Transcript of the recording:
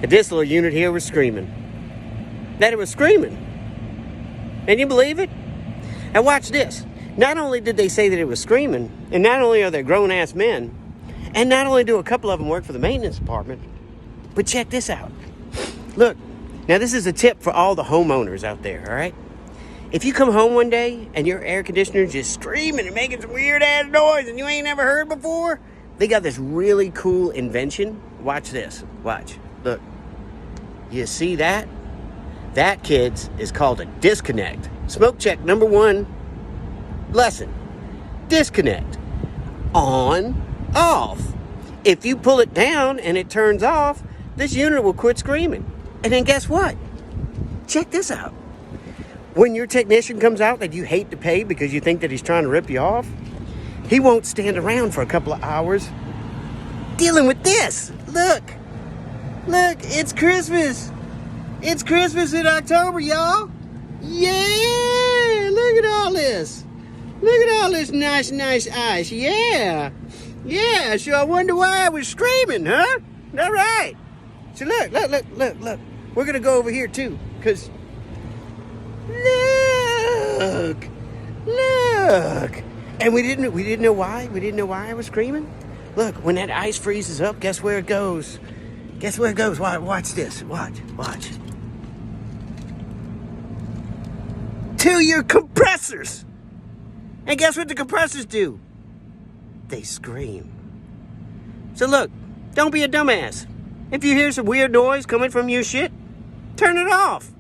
that this little unit here was screaming. That it was screaming. Can you believe it? And watch this. Not only did they say that it was screaming, and not only are they grown-ass men, and not only do a couple of them work for the maintenance department, but check this out. Look, now this is a tip for all the homeowners out there, all right? If you come home one day and your air conditioner is just screaming and making some weird-ass noise and you ain't never heard before, they got this really cool invention. Watch this. Watch. Look. You see that? That, kids, is called a disconnect. Smoke check number 1 lesson. Disconnect. On, off. If you pull it down and it turns off, this unit will quit screaming. And then guess what? Check this out. When your technician comes out that you hate to pay because you think that he's trying to rip you off, he won't stand around for a couple of hours dealing with this. Look. Look, it's Christmas. It's Christmas in October, y'all. Yeah, look at all this. Look at all this nice ice. Yeah. Yeah, so I wonder why I was screaming, huh? All right. So look. We're going to go over here too, because look. And we didn't know why. We didn't know why I was screaming. Look, when that ice freezes up, guess where it goes? Guess where it goes? Watch this. Watch. To your compressors. And guess what the compressors do? They scream. So look, don't be a dumbass. If you hear some weird noise coming from your shit, turn it off.